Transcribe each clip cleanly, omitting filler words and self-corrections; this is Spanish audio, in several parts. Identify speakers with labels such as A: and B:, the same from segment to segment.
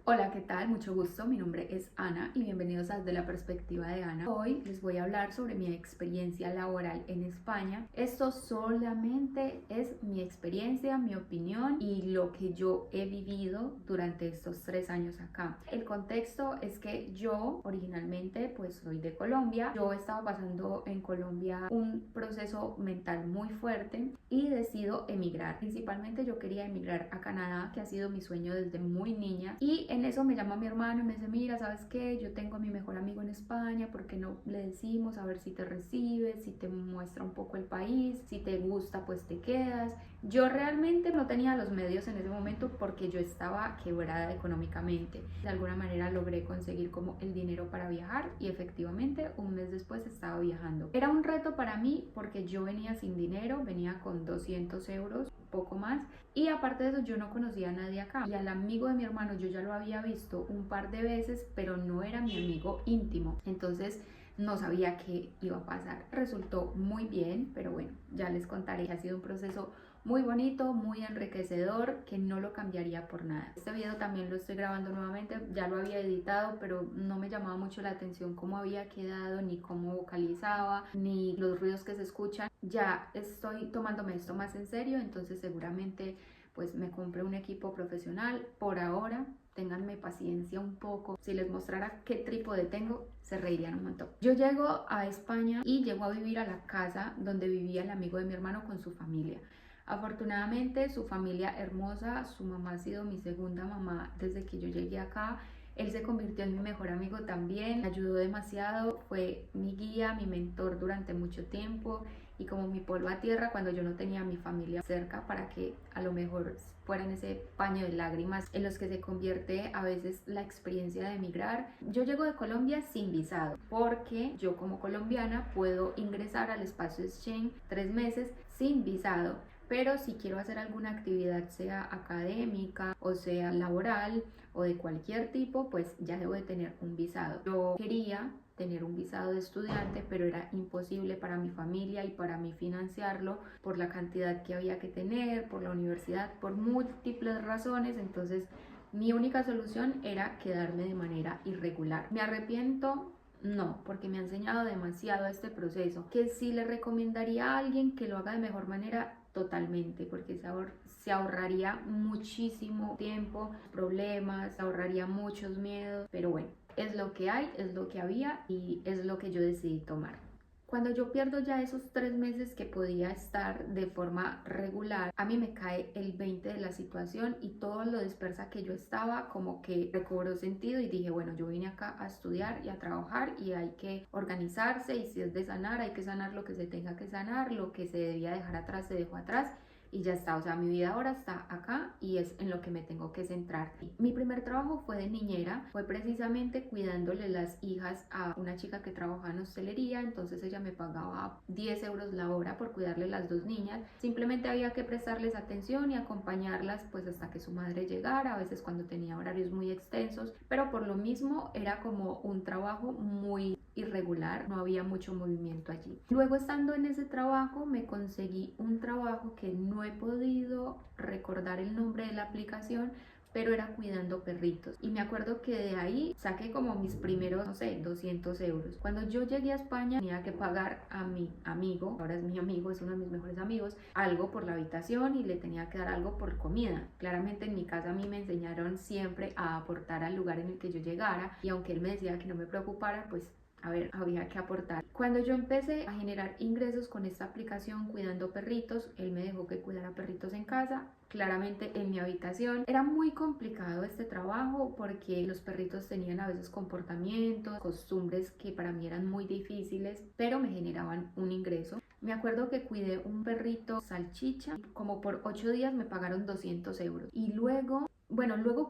A: Hola, ¿qué tal? Mucho gusto, mi nombre es Ana y bienvenidos a Desde la Perspectiva de Ana. Hoy les voy a hablar sobre mi experiencia laboral en España. Esto solamente es mi experiencia, mi opinión y lo que yo he vivido durante estos 3 años acá. El contexto es que yo originalmente pues soy de Colombia. Yo estaba pasando en Colombia un proceso mental muy fuerte y decido emigrar. Principalmente yo quería emigrar a Canadá, que ha sido mi sueño desde muy niña, y en eso me llama mi hermano y me dice: mira, ¿sabes qué? Yo tengo a mi mejor amigo en España, ¿por qué no le decimos a ver si te recibes, si te muestra un poco el país, si te gusta pues te quedas? Yo realmente no tenía los medios en ese momento porque yo estaba quebrada económicamente. De alguna manera logré conseguir como el dinero para viajar y efectivamente un mes después estaba viajando. Era un reto para mí porque yo venía sin dinero, venía con 200 euros, poco más, y aparte de eso yo no conocía a nadie acá, y al amigo de mi hermano yo ya lo había visto un par de veces, pero no era mi amigo íntimo, entonces no sabía qué iba a pasar. Resultó muy bien, pero bueno, ya les contaré. Ha sido un proceso muy bonito, muy enriquecedor, que no lo cambiaría por nada. Este video también lo estoy grabando nuevamente, ya lo había editado, pero no me llamaba mucho la atención cómo había quedado, ni cómo vocalizaba, ni los ruidos que se escuchan. Ya estoy tomándome esto más en serio, entonces seguramente pues me compré un equipo profesional. Por ahora ténganme paciencia un poco. Si les mostrara qué trípode tengo, se reirían un montón. Yo llego a España y llego a vivir a la casa donde vivía el amigo de mi hermano con su familia. Afortunadamente su familia hermosa, su mamá ha sido mi segunda mamá desde que yo llegué acá. Él se convirtió en mi mejor amigo también, me ayudó demasiado, fue mi guía, mi mentor durante mucho tiempo y como mi polvo a tierra cuando yo no tenía a mi familia cerca para que a lo mejor fueran ese paño de lágrimas en los que se convierte a veces la experiencia de emigrar. Yo llego de Colombia sin visado porque yo como colombiana puedo ingresar al espacio Schengen 3 meses sin visado, pero si quiero hacer alguna actividad, sea académica o sea laboral o de cualquier tipo, pues ya debo de tener un visado. Yo quería tener un visado de estudiante, pero era imposible para mi familia y para mí financiarlo por la cantidad que había que tener, por la universidad, por múltiples razones. Entonces mi única solución era quedarme de manera irregular. ¿Me arrepiento? No, porque me ha enseñado demasiado este proceso. Que si le recomendaría a alguien que lo haga de mejor manera, totalmente, porque se ahorraría muchísimo tiempo, problemas, se ahorraría muchos miedos, pero bueno, es lo que hay, es lo que había y es lo que yo decidí tomar. Cuando yo pierdo ya esos 3 meses que podía estar de forma regular, a mí me cae el 20 de la situación y todo lo dispersa que yo estaba como que recobró sentido y dije, bueno, yo vine acá a estudiar y a trabajar y hay que organizarse, y si es de sanar, hay que sanar lo que se tenga que sanar, lo que se debía dejar atrás se dejó atrás y ya está. O sea, mi vida ahora está acá y es en lo que me tengo que centrar. Mi primer trabajo fue de niñera, fue precisamente cuidándole las hijas a una chica que trabajaba en hostelería. Entonces ella me pagaba 10 euros la hora por cuidarle las dos niñas. Simplemente había que prestarles atención y acompañarlas pues hasta que su madre llegara, a veces cuando tenía horarios muy extensos, pero por lo mismo era como un trabajo muy irregular, no había mucho movimiento allí. Luego, estando en ese trabajo, me conseguí un trabajo que no he podido recordar el nombre de la aplicación, pero era cuidando perritos. Y me acuerdo que de ahí saqué como mis primeros, no sé, 200 euros. Cuando yo llegué a España tenía que pagar a mi amigo, ahora es mi amigo, es uno de mis mejores amigos, algo por la habitación y le tenía que dar algo por comida. Claramente en mi casa a mí me enseñaron siempre a aportar al lugar en el que yo llegara, y aunque él me decía que no me preocupara, pues a ver, había que aportar. Cuando yo empecé a generar ingresos con esta aplicación cuidando perritos, él me dejó que cuidara perritos en casa, claramente en mi habitación. Era muy complicado este trabajo porque los perritos tenían a veces comportamientos, costumbres que para mí eran muy difíciles, pero me generaban un ingreso. Me acuerdo que cuidé un perrito salchicha, como por 8 días me pagaron 200 euros. Y luego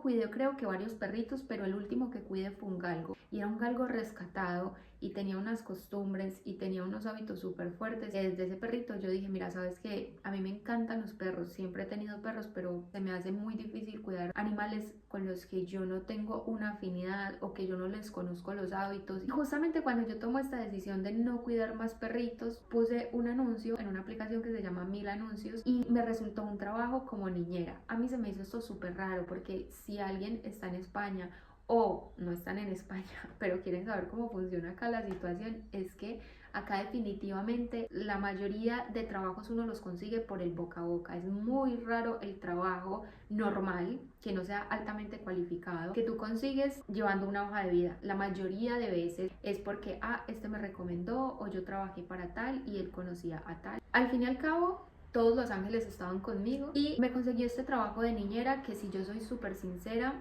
A: cuidé creo que varios perritos, pero el último que cuidé fue un galgo. Y era un galgo rescatado y tenía unas costumbres y tenía unos hábitos súper fuertes. Desde ese perrito yo dije, mira, sabes que a mí me encantan los perros, siempre he tenido perros, pero se me hace muy difícil cuidar animales con los que yo no tengo una afinidad o que yo no les conozco los hábitos. Y justamente cuando yo tomo esta decisión de no cuidar más perritos, puse un anuncio en una aplicación que se llama Mil Anuncios y me resultó un trabajo como niñera. A mí se me hizo esto súper raro porque si alguien está en España o no están en España, pero quieren saber cómo funciona acá la situación, es que acá definitivamente la mayoría de trabajos uno los consigue por el boca a boca. Es muy raro el trabajo normal, que no sea altamente cualificado, que tú consigues llevando una hoja de vida. La mayoría de veces es porque, este me recomendó o yo trabajé para tal y él conocía a tal. Al fin y al cabo, todos los ángeles estaban conmigo y me conseguí este trabajo de niñera que, si yo soy súper sincera,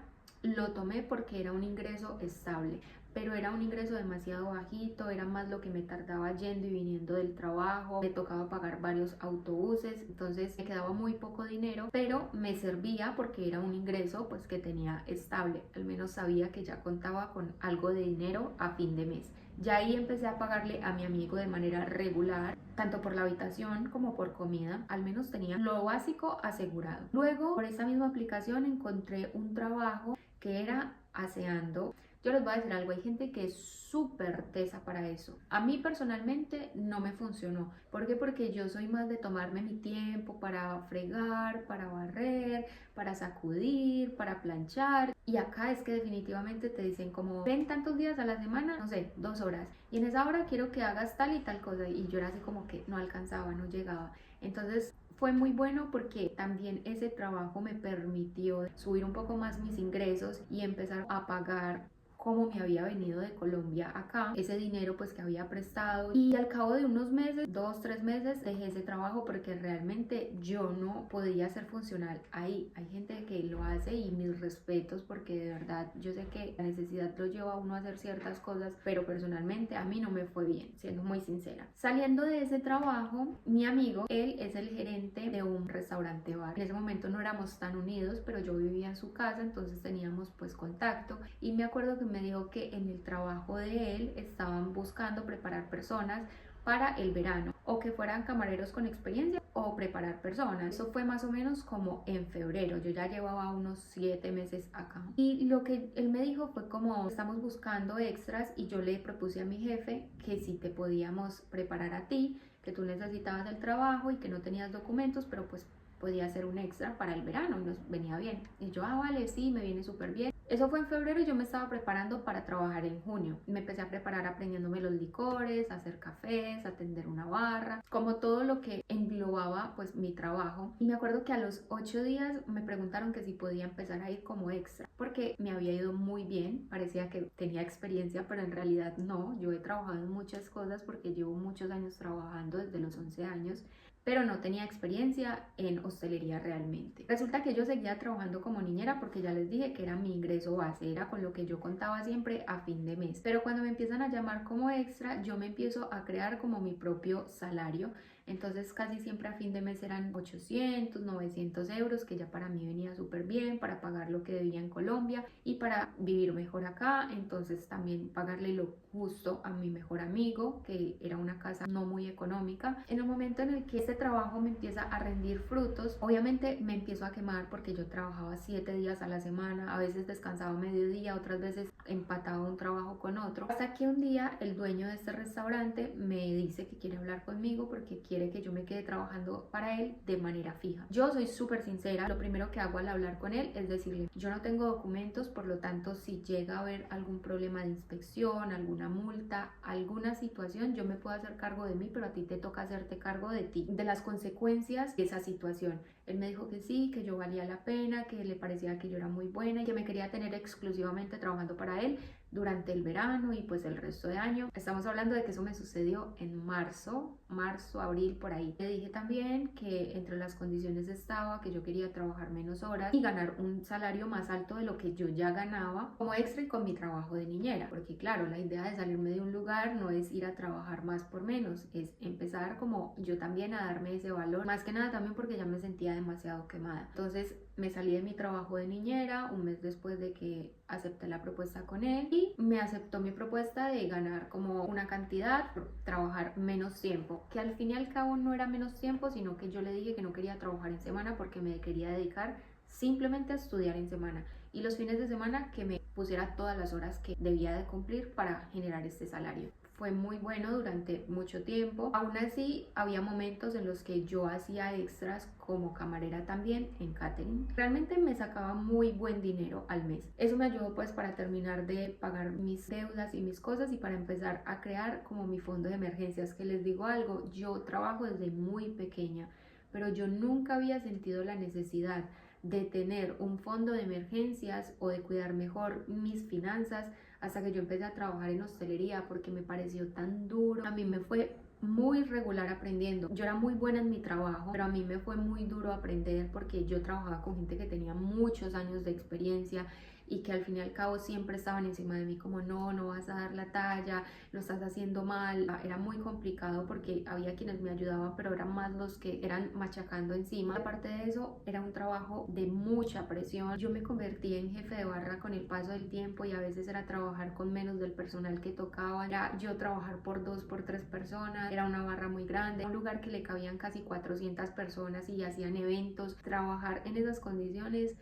A: lo tomé porque era un ingreso estable, pero era un ingreso demasiado bajito, era más lo que me tardaba yendo y viniendo del trabajo, me tocaba pagar varios autobuses, entonces me quedaba muy poco dinero, pero me servía porque era un ingreso pues que tenía estable, al menos sabía que ya contaba con algo de dinero a fin de mes. Ya ahí empecé a pagarle a mi amigo de manera regular, tanto por la habitación como por comida, al menos tenía lo básico asegurado. Luego, por esta misma aplicación encontré un trabajo que era aseando. Yo les voy a decir algo, hay gente que es súper tesa para eso. A mí personalmente no me funcionó. ¿Por qué? Porque yo soy más de tomarme mi tiempo para fregar, para barrer, para sacudir, para planchar. Y acá es que definitivamente te dicen como, ven tantos días a la semana, no sé, 2 horas. Y en esa hora quiero que hagas tal y tal cosa. Y yo era así como que no alcanzaba, no llegaba. Entonces fue muy bueno porque también ese trabajo me permitió subir un poco más mis ingresos y empezar a pagar como me había venido de Colombia acá, ese dinero pues que había prestado, y al cabo de unos meses, 2, 3 meses, dejé ese trabajo porque realmente yo no podía ser funcional ahí. Hay gente que lo hace y mis respetos, porque de verdad yo sé que la necesidad lo lleva a uno a hacer ciertas cosas, pero personalmente a mí no me fue bien, siendo muy sincera. Saliendo de ese trabajo, mi amigo, él es el gerente de un restaurante bar. En ese momento no éramos tan unidos, pero yo vivía en su casa, entonces teníamos pues contacto, y me acuerdo que me dijo que en el trabajo de él estaban buscando preparar personas para el verano, o que fueran camareros con experiencia o preparar personas. Eso fue más o menos como en febrero, yo ya llevaba unos 7 meses acá, y lo que él me dijo fue como, estamos buscando extras, y yo le propuse a mi jefe que si te podíamos preparar a ti, que tú necesitabas el trabajo y que no tenías documentos, pero pues podía ser un extra para el verano y nos venía bien. Y yo, vale, sí, me viene súper bien. Eso fue en febrero y yo me estaba preparando para trabajar en junio. Me empecé a preparar aprendiéndome los licores, a hacer cafés, a atender una barra, como todo lo que englobaba pues mi trabajo. Y me acuerdo que a los 8 días me preguntaron que si podía empezar a ir como extra, porque me había ido muy bien, parecía que tenía experiencia, pero en realidad no. Yo he trabajado en muchas cosas porque llevo muchos años trabajando, desde los 11 años, pero no tenía experiencia en hostelería realmente. Resulta que yo seguía trabajando como niñera porque ya les dije que era mi ingreso base, era con lo que yo contaba siempre a fin de mes. Pero cuando me empiezan a llamar como extra, yo me empiezo a crear como mi propio salario. Entonces casi siempre a fin de mes eran 800, 900 euros, que ya para mí venía súper bien para pagar lo que debía en Colombia y para vivir mejor acá. Entonces también pagarle lo justo a mi mejor amigo, que era una casa no muy económica. En el momento en el que este trabajo me empieza a rendir frutos, obviamente me empiezo a quemar porque yo trabajaba 7 días a la semana, a veces descansaba mediodía, otras veces empataba un trabajo con otro, hasta que un día el dueño de este restaurante me dice que quiere hablar conmigo porque quiere que yo me quede trabajando para él de manera fija. Yo soy súper sincera, lo primero que hago al hablar con él es decirle, yo no tengo documentos, por lo tanto si llega a haber algún problema de inspección, alguna multa, alguna situación, yo me puedo hacer cargo de mí, pero a ti te toca hacerte cargo de ti, de las consecuencias de esa situación. Él me dijo que sí, que yo valía la pena, que le parecía que yo era muy buena y que me quería tener exclusivamente trabajando para él durante el verano y pues el resto de año. Estamos hablando de que eso me sucedió en marzo, abril, por ahí. Le dije también que entre las condiciones estaba que yo quería trabajar menos horas y ganar un salario más alto de lo que yo ya ganaba como extra y con mi trabajo de niñera, porque claro, la idea de salirme de un lugar no es ir a trabajar más por menos, es empezar como yo también a darme ese valor, más que nada también porque ya me sentía demasiado quemada. Entonces me salí de mi trabajo de niñera un mes después de que acepté la propuesta con él, y me aceptó mi propuesta de ganar como una cantidad por trabajar menos tiempo, que al fin y al cabo no era menos tiempo, sino que yo le dije que no quería trabajar en semana porque me quería dedicar simplemente a estudiar en semana, y los fines de semana que me pusiera todas las horas que debía de cumplir para generar este salario. fue muy bueno durante mucho tiempo. Aún así, había momentos en los que yo hacía extras como camarera también en catering. Realmente me sacaba muy buen dinero al mes. Eso me ayudó pues para terminar de pagar mis deudas y mis cosas y para empezar a crear como mi fondo de emergencias. Que les digo algo, yo trabajo desde muy pequeña, pero yo nunca había sentido la necesidad de tener un fondo de emergencias o de cuidar mejor mis finanzas hasta que yo empecé a trabajar en hostelería, porque me pareció tan duro. A mí me fue muy regular aprendiendo. Yo era muy buena en mi trabajo, pero a mí me fue muy duro aprender porque yo trabajaba con gente que tenía muchos años de experiencia y que al fin y al cabo siempre estaban encima de mí como no vas a dar la talla, lo estás haciendo mal. Era muy complicado porque había quienes me ayudaban, pero eran más los que eran machacando encima. Aparte de eso, era un trabajo de mucha presión. Yo me convertí en jefe de barra con el paso del tiempo y a veces era trabajar con menos del personal que tocaba. Era yo trabajar por 2, por 3 personas. Era una barra muy grande, un lugar que le cabían casi 400 personas y hacían eventos. Trabajar en esas condiciones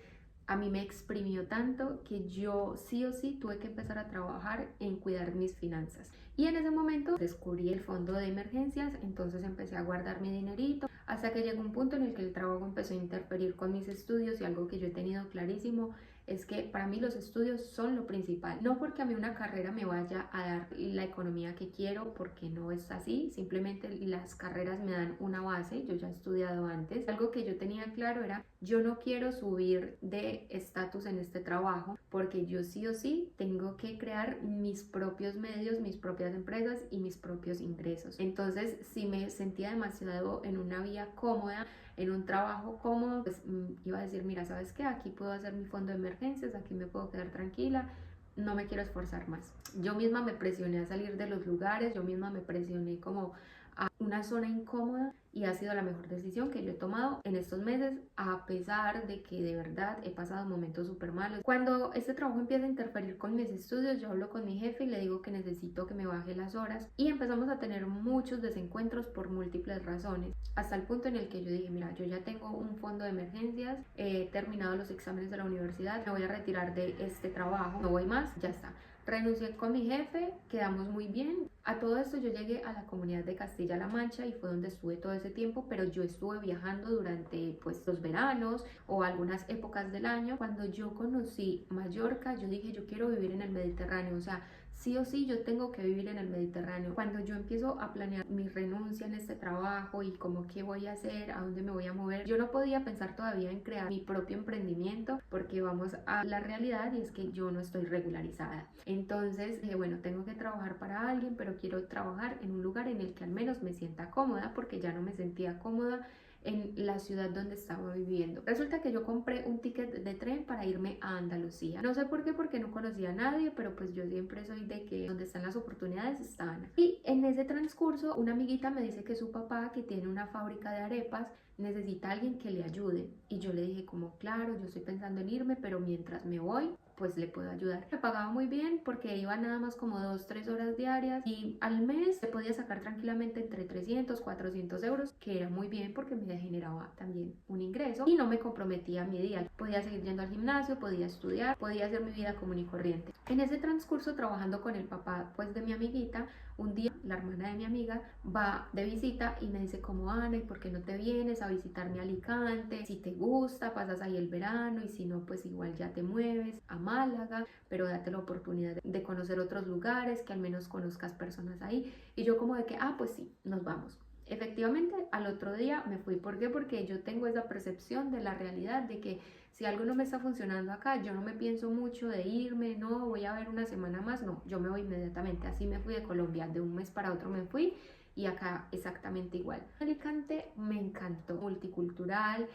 A: a mí me exprimió tanto que yo sí o sí tuve que empezar a trabajar en cuidar mis finanzas. Y en ese momento descubrí el fondo de emergencias, entonces empecé a guardar mi dinerito hasta que llegó un punto en el que el trabajo empezó a interferir con mis estudios y algo que yo he tenido clarísimo es que para mí los estudios son lo principal. No porque a mí una carrera me vaya a dar la economía que quiero, porque no es así, simplemente las carreras me dan una base, yo ya he estudiado antes. Algo que yo tenía claro era, yo no quiero subir de estatus en este trabajo, porque yo sí o sí tengo que crear mis propios medios, mis propias empresas y mis propios ingresos. Entonces, si me sentía demasiado en una vía cómoda, en un trabajo cómodo, pues iba a decir, mira, ¿sabes qué? Aquí puedo hacer mi fondo de emergencias, aquí me puedo quedar tranquila, no me quiero esforzar más. Yo misma me presioné a salir de los lugares, yo misma me presioné como a una zona incómoda y ha sido la mejor decisión que yo he tomado en estos meses, a pesar de que de verdad he pasado momentos súper malos. Cuando este trabajo empieza a interferir con mis estudios, yo hablo con mi jefe y le digo que necesito que me baje las horas y empezamos a tener muchos desencuentros por múltiples razones, hasta el punto en el que yo dije, mira, yo ya tengo un fondo de emergencias, he terminado los exámenes de la universidad, me voy a retirar de este trabajo, no voy más, ya está. Renuncié con mi jefe, quedamos muy bien. A todo esto yo llegué a la comunidad de Castilla-La Mancha y fue donde estuve todo ese tiempo, pero yo estuve viajando durante pues los veranos o algunas épocas del año. Cuando yo conocí Mallorca, yo dije, yo quiero vivir en el Mediterráneo, o sea, sí o sí yo tengo que vivir en el Mediterráneo. Cuando yo empiezo a planear mi renuncia en este trabajo y como qué voy a hacer, a dónde me voy a mover, yo no podía pensar todavía en crear mi propio emprendimiento porque vamos a la realidad y es que yo no estoy regularizada. Entonces dije, bueno, tengo que trabajar para alguien, pero quiero trabajar en un lugar en el que al menos me sienta cómoda porque ya no me sentía cómoda en la ciudad donde estaba viviendo. Resulta que yo compré un ticket de tren para irme a Andalucía. No sé por qué, porque no conocía a nadie, pero pues yo siempre soy de que donde están las oportunidades están. Y en ese transcurso, una amiguita me dice que su papá, que tiene una fábrica de arepas, necesita a alguien que le ayude. Y yo le dije como, claro, yo estoy pensando en irme, pero mientras me voy, pues le puedo ayudar. Me pagaba muy bien porque iba nada más como 2-3 horas diarias y al mes se podía sacar tranquilamente entre 300-400 euros, que era muy bien porque me generaba también un ingreso y no me comprometía mi día. Podía seguir yendo al gimnasio, podía estudiar, podía hacer mi vida común y corriente. En ese transcurso, trabajando con el papá pues de mi amiguita, un día la hermana de mi amiga va de visita y me dice como, Ana, ¿y por qué no te vienes a visitarme a Alicante? Si te gusta, pasas ahí el verano y si no, pues igual ya te mueves a Málaga, pero date la oportunidad de conocer otros lugares, que al menos conozcas personas ahí. Y yo como de que, pues sí, nos vamos. Efectivamente, al otro día me fui. ¿Por qué? Porque yo tengo esa percepción de la realidad de que si algo no me está funcionando acá, yo no me pienso mucho de irme, no, voy a ver una semana más, no, yo me voy inmediatamente. Así me fui de Colombia, de un mes para otro me fui y acá exactamente igual. Alicante me encantó, multicultural,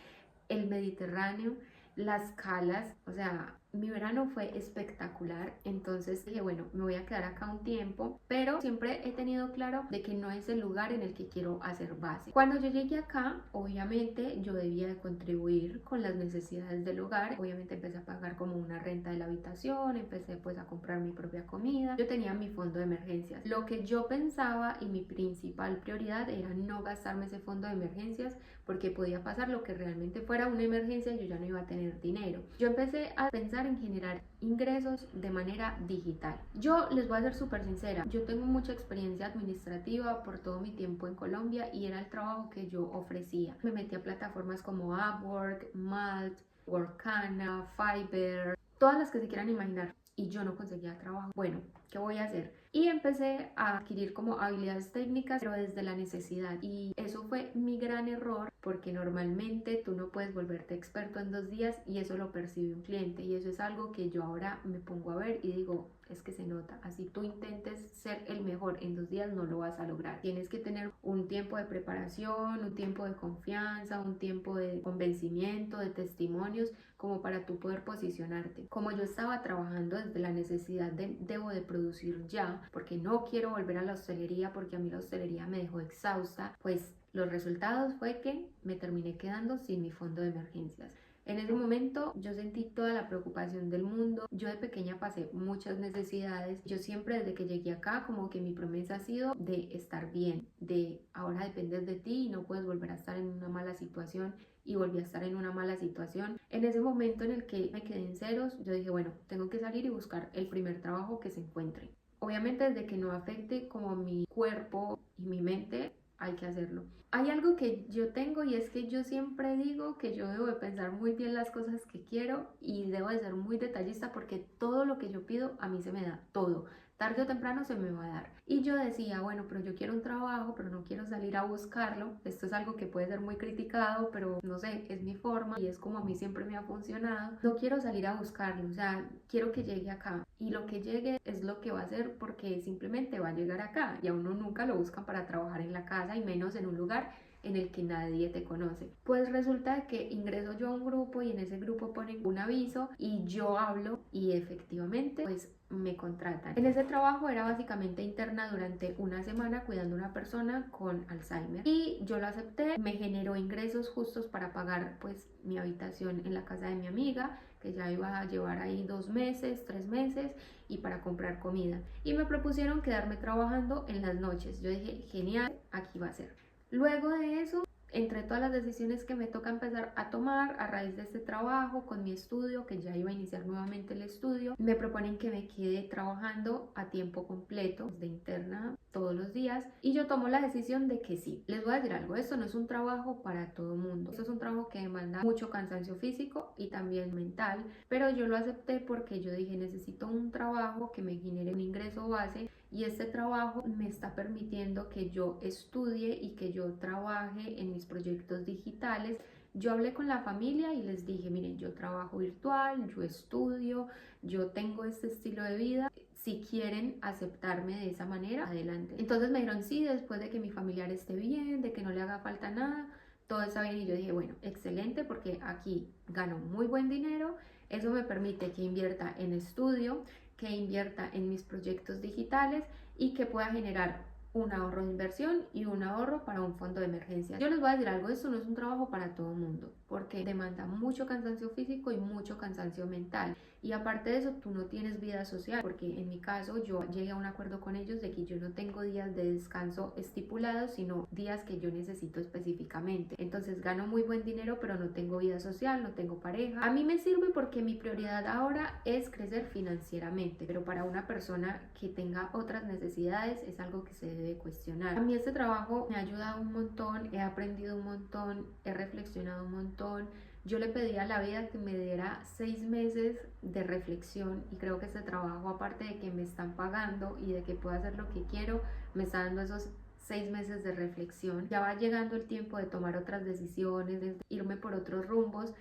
A: el Mediterráneo, las calas, o sea, mi verano fue espectacular. Entonces dije, bueno, me voy a quedar acá un tiempo, pero siempre he tenido claro de que no es el lugar en el que quiero hacer base. Cuando yo llegué acá, obviamente yo debía de contribuir con las necesidades del hogar. Obviamente empecé a pagar como una renta de la habitación, empecé pues a comprar mi propia comida. Yo tenía mi fondo de emergencias. Lo que yo pensaba y mi principal prioridad era no gastarme ese fondo de emergencias porque podía pasar lo que realmente fuera una emergencia y yo ya no iba a tener dinero. Yo empecé a pensar ayudar en generar ingresos de manera digital. Yo les voy a ser súper sincera, yo tengo mucha experiencia administrativa por todo mi tiempo en Colombia y era el trabajo que yo ofrecía. Me metí a plataformas como Upwork, Malt, Workana, Fiverr, todas las que se quieran imaginar, y yo no conseguía trabajo. Bueno, ¿qué voy a hacer? Y empecé a adquirir como habilidades técnicas, pero desde la necesidad. Y eso fue mi gran error, porque normalmente tú no puedes volverte experto en 2 días y eso lo percibe un cliente. Y eso es algo que yo ahora me pongo a ver y digo, es que se nota. Así tú intentes ser el mejor en 2 días, no lo vas a lograr. Tienes que tener un tiempo de preparación, un tiempo de confianza, un tiempo de convencimiento, de testimonios, como para tú poder posicionarte. Como yo estaba trabajando desde la necesidad de debo de producir ya, porque no quiero volver a la hostelería, porque a mí la hostelería me dejó exhausta, pues los resultados fue que me terminé quedando sin mi fondo de emergencias. En ese momento yo sentí toda la preocupación del mundo. Yo de pequeña pasé muchas necesidades. Yo siempre desde que llegué acá como que mi promesa ha sido de estar bien, de ahora dependes de ti y no puedes volver a estar en una mala situación, y volví a estar en una mala situación. En ese momento en el que me quedé en ceros, yo dije, bueno, tengo que salir y buscar el primer trabajo que se encuentre. Obviamente desde que no afecte como mi cuerpo y mi mente, hay que hacerlo. Hay algo que yo tengo y es que yo siempre digo que yo debo de pensar muy bien las cosas que quiero y debo de ser muy detallista, porque todo lo que yo pido a mí se me da, todo. Tarde o temprano se me va a dar. Y yo decía, bueno, pero yo quiero un trabajo, pero no quiero salir a buscarlo. Esto es algo que puede ser muy criticado, pero no sé, es mi forma y es como a mí siempre me ha funcionado. No quiero salir a buscarlo, o sea, quiero que llegue acá. Y lo que llegue es lo que va a ser, porque simplemente va a llegar acá. Y a uno nunca lo buscan para trabajar en la casa, y menos en un lugar en el que nadie te conoce. Pues resulta que ingreso yo a un grupo y en ese grupo ponen un aviso y yo hablo y efectivamente pues me contratan. En ese trabajo era básicamente interna durante una semana cuidando a una persona con Alzheimer, y yo lo acepté. Me generó ingresos justos para pagar pues mi habitación en la casa de mi amiga, que ya iba a llevar ahí 2 meses, 3 meses, y para comprar comida. Y me propusieron quedarme trabajando en las noches. Yo dije, genial, aquí va a ser. Luego de eso, entre todas las decisiones que me toca empezar a tomar a raíz de este trabajo con mi estudio, que ya iba a iniciar nuevamente el estudio, me proponen que me quede trabajando a tiempo completo de interna todos los días, y yo tomo la decisión de que sí. Les voy a decir algo, esto no es un trabajo para todo el mundo, esto es un trabajo que demanda mucho cansancio físico y también mental, pero yo lo acepté porque yo dije, necesito un trabajo que me genere un ingreso base, y este trabajo me está permitiendo que yo estudie y que yo trabaje en mis proyectos digitales. Yo hablé con la familia y les dije, miren, yo trabajo virtual, yo estudio, yo tengo este estilo de vida. Si quieren aceptarme de esa manera, adelante. Entonces me dijeron sí, después de que mi familiar esté bien, de que no le haga falta nada, todo está bien. Y yo dije, bueno, excelente, porque aquí gano muy buen dinero. Eso me permite que invierta en estudio, que invierta en mis proyectos digitales y que pueda generar un ahorro de inversión y un ahorro para un fondo de emergencia. Yo les voy a decir algo, esto no es un trabajo para todo el mundo, porque demanda mucho cansancio físico y mucho cansancio mental. Y aparte de eso, tú no tienes vida social, porque en mi caso yo llegué a un acuerdo con ellos de que yo no tengo días de descanso estipulados, sino días que yo necesito específicamente. Entonces gano muy buen dinero, pero no tengo vida social, no tengo pareja. A mí me sirve porque mi prioridad ahora es crecer financieramente, pero para una persona que tenga otras necesidades es algo que se debe cuestionar. A mí este trabajo me ha ayudado un montón, he aprendido un montón, he reflexionado un montón. Yo le pedí a la vida que me diera 6 meses de reflexión, y creo que este trabajo, aparte de que me están pagando y de que puedo hacer lo que quiero, me está dando esos 6 meses de reflexión. Ya va llegando el tiempo de tomar otras decisiones, de irme por otros rumbos,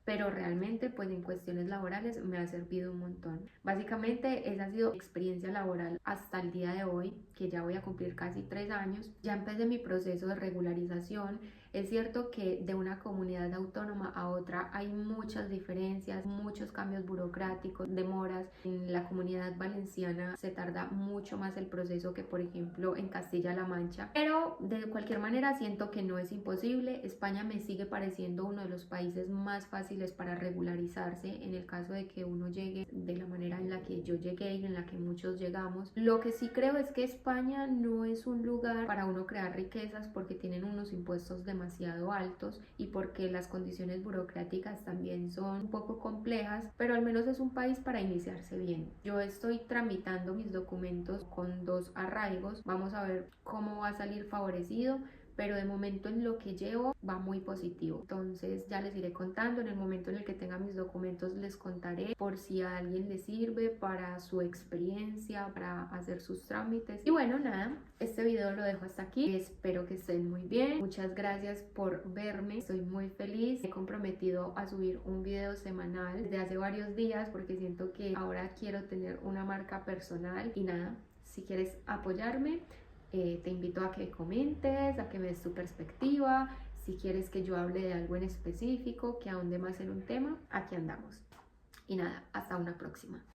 A: pero realmente pues en cuestiones laborales me ha servido un montón. Básicamente esa ha sido mi experiencia laboral hasta el día de hoy, que ya voy a cumplir casi 3 años. Ya empecé mi proceso de regularización. Es cierto que de una comunidad autónoma a otra hay muchas diferencias, muchos cambios burocráticos, demoras. En la comunidad valenciana se tarda mucho más el proceso que por ejemplo en Castilla-La Mancha, pero de cualquier manera siento que no es imposible. España me sigue pareciendo uno de los países más fáciles para regularizarse en el caso de que uno llegue de la manera en la que que yo llegué y en la que muchos llegamos. Lo que sí creo es que España no es un lugar para uno crear riquezas porque tienen unos impuestos demasiado altos y porque las condiciones burocráticas también son un poco complejas, pero al menos es un país para iniciarse bien. Yo estoy tramitando mis documentos con 2 arraigos, vamos a ver cómo va a salir favorecido, pero de momento en lo que llevo va muy positivo. Entonces ya les iré contando, en el momento en el que tenga mis documentos les contaré por si a alguien le sirve para su experiencia, para hacer sus trámites. Y bueno, nada, este video lo dejo hasta aquí, espero que estén muy bien, muchas gracias por verme, estoy muy feliz, he comprometido a subir un video semanal desde hace varios días porque siento que ahora quiero tener una marca personal y nada, si quieres apoyarme, te invito a que comentes, a que me des tu perspectiva, si quieres que yo hable de algo en específico, que ahonde más en un tema, aquí andamos. Y nada, hasta una próxima.